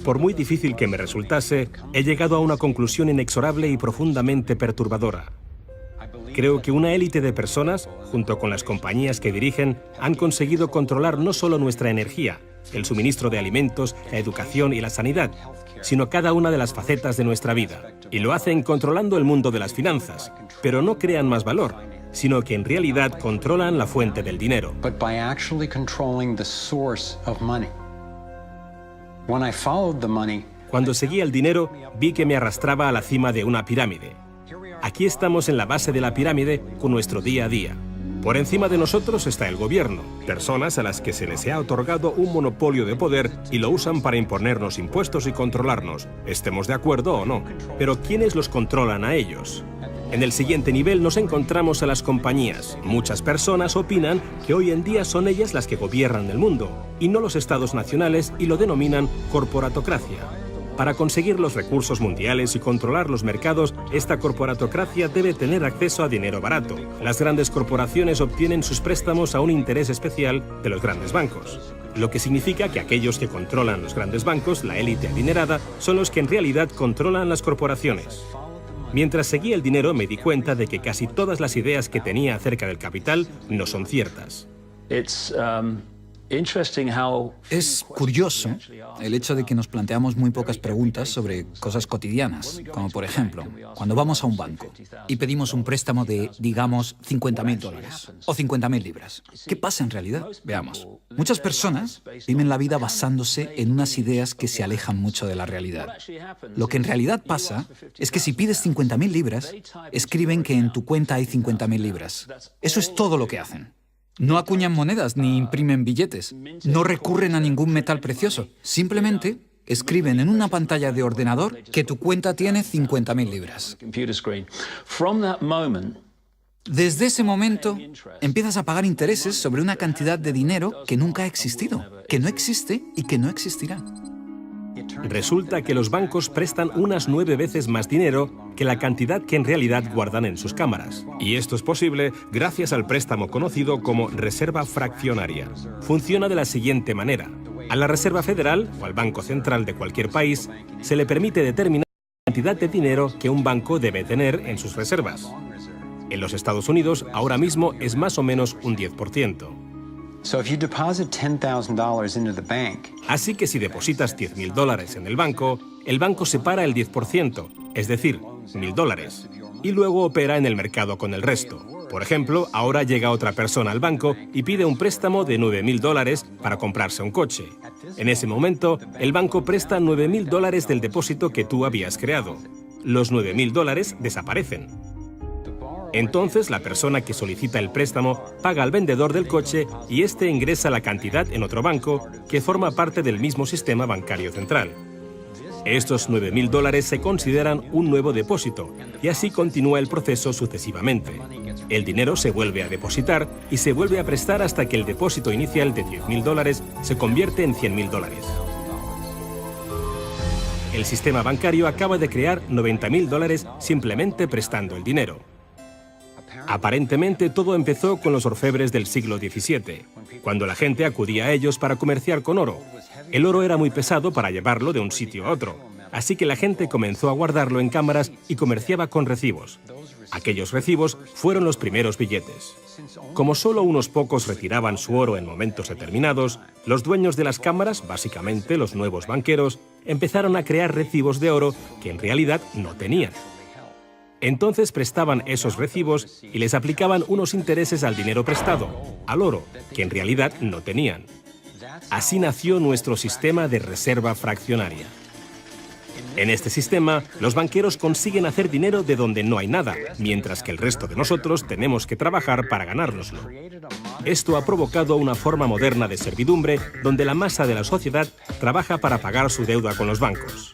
Por muy difícil que me resultase, he llegado a una conclusión inexorable y profundamente perturbadora. Creo que una élite de personas, junto con las compañías que dirigen, han conseguido controlar no solo nuestra energía, el suministro de alimentos, la educación y la sanidad, sino cada una de las facetas de nuestra vida. Y lo hacen controlando el mundo de las finanzas, pero no crean más valor, sino que en realidad controlan la fuente del dinero. Cuando seguía el dinero, vi que me arrastraba a la cima de una pirámide. Aquí estamos en la base de la pirámide con nuestro día a día. Por encima de nosotros está el gobierno, personas a las que se les ha otorgado un monopolio de poder y lo usan para imponernos impuestos y controlarnos, estemos de acuerdo o no. Pero ¿quiénes los controlan a ellos? En el siguiente nivel nos encontramos a las compañías. Muchas personas opinan que hoy en día son ellas las que gobiernan el mundo, y no los estados nacionales, y lo denominan corporatocracia. Para conseguir los recursos mundiales y controlar los mercados, esta corporatocracia debe tener acceso a dinero barato. Las grandes corporaciones obtienen sus préstamos a un interés especial de los grandes bancos, lo que significa que aquellos que controlan los grandes bancos, la élite adinerada, son los que en realidad controlan las corporaciones. Mientras seguía el dinero me di cuenta de que casi todas las ideas que tenía acerca del capital no son ciertas. Es curioso el hecho de que nos planteamos muy pocas preguntas sobre cosas cotidianas, como por ejemplo, cuando vamos a un banco y pedimos un préstamo de, digamos, $50.000 o 50.000 libras. ¿Qué pasa en realidad? Veamos. Muchas personas viven la vida basándose en unas ideas que se alejan mucho de la realidad. Lo que en realidad pasa es que si pides 50.000 libras, escriben que en tu cuenta hay 50.000 libras. Eso es todo lo que hacen. No acuñan monedas ni imprimen billetes. No recurren a ningún metal precioso. Simplemente escriben en una pantalla de ordenador que tu cuenta tiene 50.000 libras. Desde ese momento, empiezas a pagar intereses sobre una cantidad de dinero que nunca ha existido, que no existe y que no existirá. Resulta que los bancos prestan unas 9 veces más dinero que la cantidad que en realidad guardan en sus cámaras. Y esto es posible gracias al préstamo conocido como reserva fraccionaria. Funciona de la siguiente manera. A la Reserva Federal, o al Banco Central de cualquier país, se le permite determinar la cantidad de dinero que un banco debe tener en sus reservas. En los Estados Unidos, ahora mismo es más o menos un 10%. Así que si depositas $10.000 en el banco separa el 10%, es decir, $1.000, y luego opera en el mercado con el resto. Por ejemplo, ahora llega otra persona al banco y pide un préstamo de $9.000 para comprarse un coche. En ese momento, el banco presta $9.000 del depósito que tú habías creado. Los $9.000 desaparecen. Entonces, la persona que solicita el préstamo paga al vendedor del coche y éste ingresa la cantidad en otro banco que forma parte del mismo sistema bancario central. Estos $9.000 se consideran un nuevo depósito y así continúa el proceso sucesivamente. El dinero se vuelve a depositar y se vuelve a prestar hasta que el depósito inicial de $10.000 se convierte en $100.000. El sistema bancario acaba de crear $90.000 simplemente prestando el dinero. Aparentemente todo empezó con los orfebres del siglo XVII, cuando la gente acudía a ellos para comerciar con oro. El oro era muy pesado para llevarlo de un sitio a otro, así que la gente comenzó a guardarlo en cámaras y comerciaba con recibos. Aquellos recibos fueron los primeros billetes. Como solo unos pocos retiraban su oro en momentos determinados, los dueños de las cámaras, básicamente los nuevos banqueros, empezaron a crear recibos de oro que en realidad no tenían. Entonces prestaban esos recibos y les aplicaban unos intereses al dinero prestado, al oro, que en realidad no tenían. Así nació nuestro sistema de reserva fraccionaria. En este sistema, los banqueros consiguen hacer dinero de donde no hay nada, mientras que el resto de nosotros tenemos que trabajar para ganárnoslo. Esto ha provocado una forma moderna de servidumbre donde la masa de la sociedad trabaja para pagar su deuda con los bancos.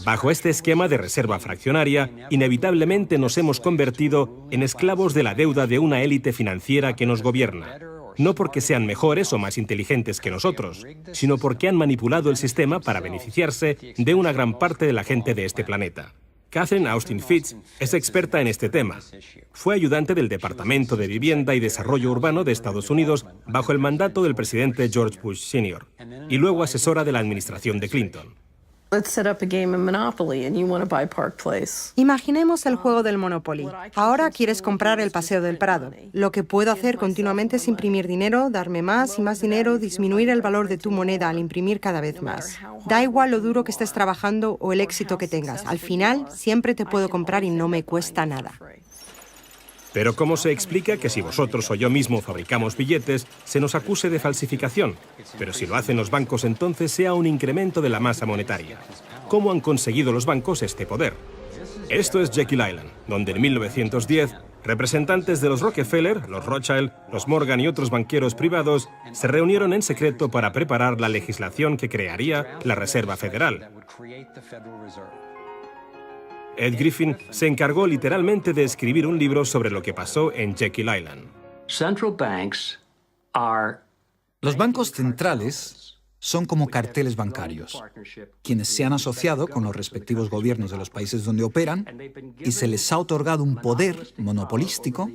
Bajo este esquema de reserva fraccionaria, inevitablemente nos hemos convertido en esclavos de la deuda de una élite financiera que nos gobierna. no porque sean mejores o más inteligentes que nosotros, sino porque han manipulado el sistema para beneficiarse de una gran parte de la gente de este planeta. Catherine Austin Fitts es experta en este tema. Fue ayudante del Departamento de Vivienda y Desarrollo Urbano de Estados Unidos bajo el mandato del presidente George Bush Sr. y luego asesora de la administración de Clinton. Imaginemos el juego del Monopoly. Ahora quieres comprar el Paseo del Prado. Lo que puedo hacer continuamente es imprimir dinero, darme más y más dinero, disminuir el valor de tu moneda al imprimir cada vez más. Da igual lo duro que estés trabajando o el éxito que tengas. Al final, siempre te puedo comprar y no me cuesta nada. Pero ¿cómo se explica que si vosotros o yo mismo fabricamos billetes, se nos acuse de falsificación? Pero si lo hacen los bancos, entonces sea un incremento de la masa monetaria. ¿Cómo han conseguido los bancos este poder? Esto es Jekyll Island, donde en 1910, representantes de los Rockefeller, los Rothschild, los Morgan y otros banqueros privados se reunieron en secreto para preparar la legislación que crearía la Reserva Federal. Ed Griffin se encargó literalmente de escribir un libro sobre lo que pasó en Jekyll Island. Los bancos centrales son como carteles bancarios, quienes se han asociado con los respectivos gobiernos de los países donde operan y se les ha otorgado un poder monopolístico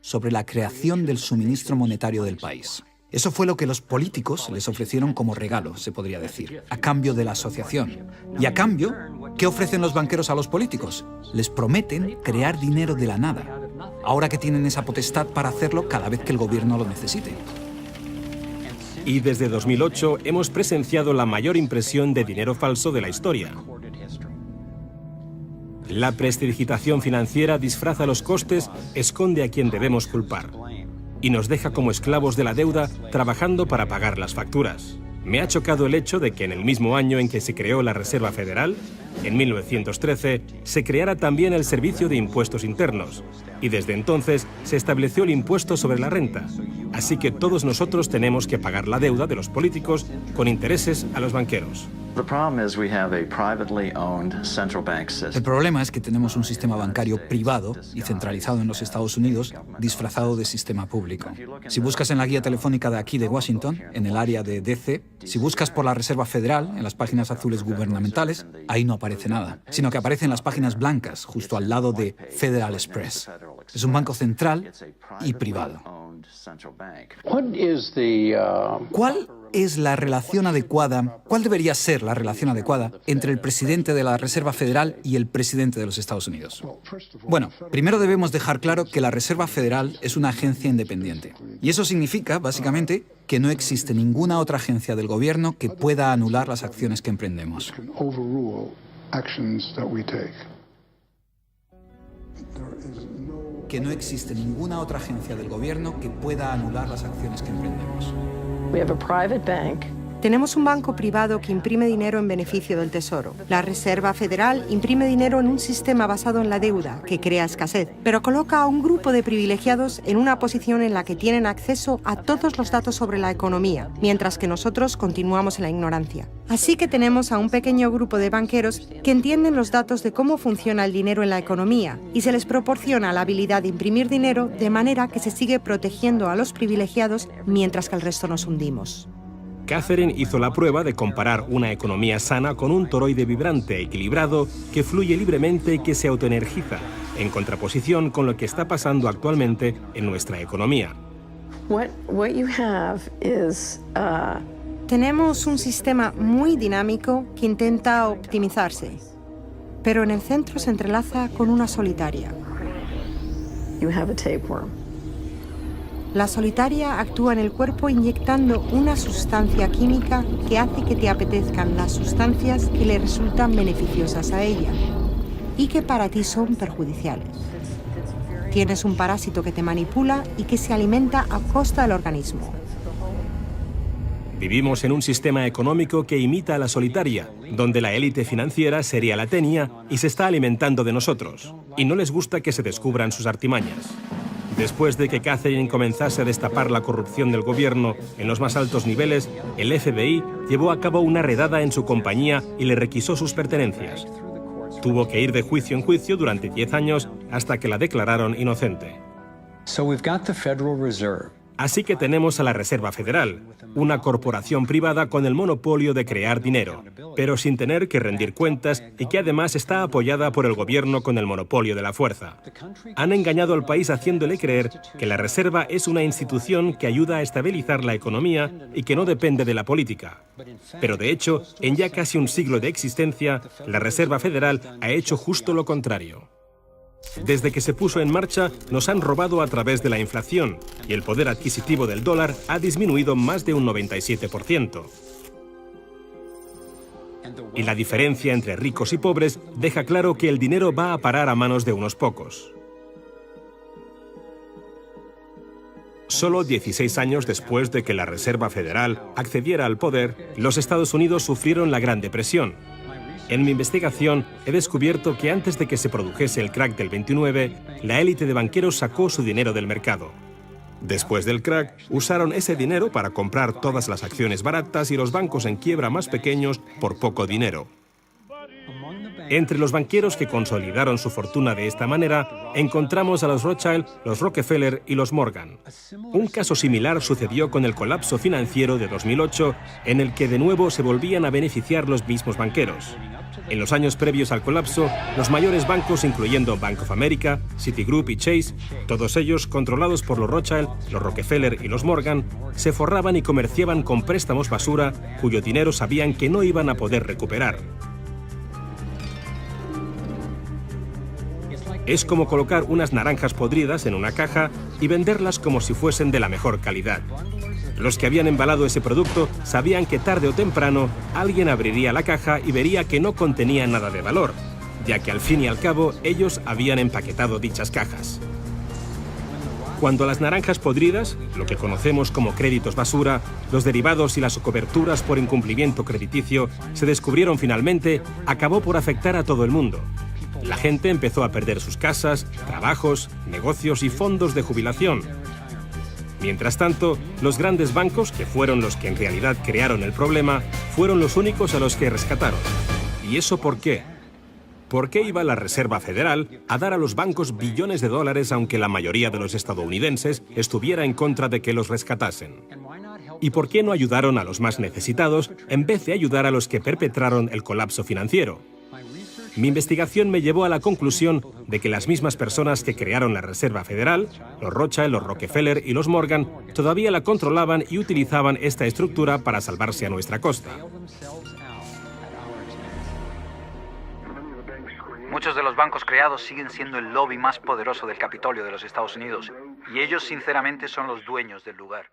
sobre la creación del suministro monetario del país. Eso fue lo que los políticos les ofrecieron como regalo, se podría decir, a cambio de la asociación. Y a cambio, ¿qué ofrecen los banqueros a los políticos? Les prometen crear dinero de la nada, ahora que tienen esa potestad para hacerlo cada vez que el gobierno lo necesite. Y desde 2008 hemos presenciado la mayor impresión de dinero falso de la historia. La prestidigitación financiera disfraza los costes, esconde a quien debemos culpar y nos deja como esclavos de la deuda trabajando para pagar las facturas. Me ha chocado el hecho de que en el mismo año en que se creó la Reserva Federal, en 1913, se creara también el Servicio de Impuestos Internos, y desde entonces se estableció el impuesto sobre la renta. Así que todos nosotros tenemos que pagar la deuda de los políticos con intereses a los banqueros. El problema es que tenemos un sistema bancario privado y centralizado en los Estados Unidos, disfrazado de sistema público. Si buscas en la guía telefónica de aquí de Washington, en el área de DC, si buscas por la Reserva Federal, en las páginas azules gubernamentales, ahí no aparece nada, sino que aparecen las páginas blancas, justo al lado de Federal Express. Es un banco central y privado. ¿Cuál es la relación adecuada, cuál debería ser la relación adecuada entre el presidente de la Reserva Federal y el presidente de los Estados Unidos? Bueno, primero debemos dejar claro que la Reserva Federal es una agencia independiente. Y eso significa, básicamente, que no existe ninguna otra agencia del gobierno que pueda anular las acciones que emprendemos. Que no existe ninguna otra agencia del gobierno que pueda anular las acciones que emprendemos. Tenemos un banco privado que imprime dinero en beneficio del Tesoro. La Reserva Federal imprime dinero en un sistema basado en la deuda, que crea escasez, pero coloca a un grupo de privilegiados en una posición en la que tienen acceso a todos los datos sobre la economía, mientras que nosotros continuamos en la ignorancia. Así que tenemos a un pequeño grupo de banqueros que entienden los datos de cómo funciona el dinero en la economía y se les proporciona la habilidad de imprimir dinero de manera que se sigue protegiendo a los privilegiados mientras que el resto nos hundimos. Catherine hizo la prueba de comparar una economía sana con un toroide vibrante, equilibrado, que fluye libremente y que se autoenergiza, en contraposición con lo que está pasando actualmente en nuestra economía. Tenemos un sistema muy dinámico que intenta optimizarse, pero en el centro se entrelaza con una solitaria. La solitaria actúa en el cuerpo inyectando una sustancia química que hace que te apetezcan las sustancias que le resultan beneficiosas a ella y que para ti son perjudiciales. Tienes un parásito que te manipula y que se alimenta a costa del organismo. Vivimos en un sistema económico que imita a la solitaria, donde la élite financiera sería la tenia y se está alimentando de nosotros, y no les gusta que se descubran sus artimañas. Después de que Catherine comenzase a destapar la corrupción del gobierno en los más altos niveles, el FBI llevó a cabo una redada en su compañía y le requisó sus pertenencias. Tuvo que ir de juicio en juicio durante 10 años hasta que la declararon inocente. Así que tenemos a la Reserva Federal, una corporación privada con el monopolio de crear dinero, pero sin tener que rendir cuentas y que además está apoyada por el gobierno con el monopolio de la fuerza. Han engañado al país haciéndole creer que la Reserva es una institución que ayuda a estabilizar la economía y que no depende de la política. Pero de hecho, en ya casi un siglo de existencia, la Reserva Federal ha hecho justo lo contrario. Desde que se puso en marcha, nos han robado a través de la inflación y el poder adquisitivo del dólar ha disminuido más de un 97%. Y la diferencia entre ricos y pobres deja claro que el dinero va a parar a manos de unos pocos. Solo 16 años después de que la Reserva Federal accediera al poder, los Estados Unidos sufrieron la Gran Depresión. En mi investigación he descubierto que antes de que se produjese el crack del 29, la élite de banqueros sacó su dinero del mercado. Después del crack, usaron ese dinero para comprar todas las acciones baratas y los bancos en quiebra más pequeños por poco dinero. Entre los banqueros que consolidaron su fortuna de esta manera, encontramos a los Rothschild, los Rockefeller y los Morgan. Un caso similar sucedió con el colapso financiero de 2008, en el que de nuevo se volvían a beneficiar los mismos banqueros. En los años previos al colapso, los mayores bancos, incluyendo Bank of America, Citigroup y Chase, todos ellos controlados por los Rothschild, los Rockefeller y los Morgan, se forraban y comerciaban con préstamos basura cuyo dinero sabían que no iban a poder recuperar. Es como colocar unas naranjas podridas en una caja y venderlas como si fuesen de la mejor calidad. Los que habían embalado ese producto sabían que tarde o temprano alguien abriría la caja y vería que no contenía nada de valor, ya que al fin y al cabo ellos habían empaquetado dichas cajas. Cuando las naranjas podridas, lo que conocemos como créditos basura, los derivados y las coberturas por incumplimiento crediticio se descubrieron finalmente, acabó por afectar a todo el mundo. La gente empezó a perder sus casas, trabajos, negocios y fondos de jubilación. Mientras tanto, los grandes bancos, que fueron los que en realidad crearon el problema, fueron los únicos a los que rescataron. ¿Y eso por qué? ¿Por qué iba la Reserva Federal a dar a los bancos billones de dólares aunque la mayoría de los estadounidenses estuviera en contra de que los rescatasen? ¿Y por qué no ayudaron a los más necesitados en vez de ayudar a los que perpetraron el colapso financiero? Mi investigación me llevó a la conclusión de que las mismas personas que crearon la Reserva Federal, los Rothschild, los Rockefeller y los Morgan, todavía la controlaban y utilizaban esta estructura para salvarse a nuestra costa. Muchos de los bancos creados siguen siendo el lobby más poderoso del Capitolio de los Estados Unidos, y ellos sinceramente son los dueños del lugar.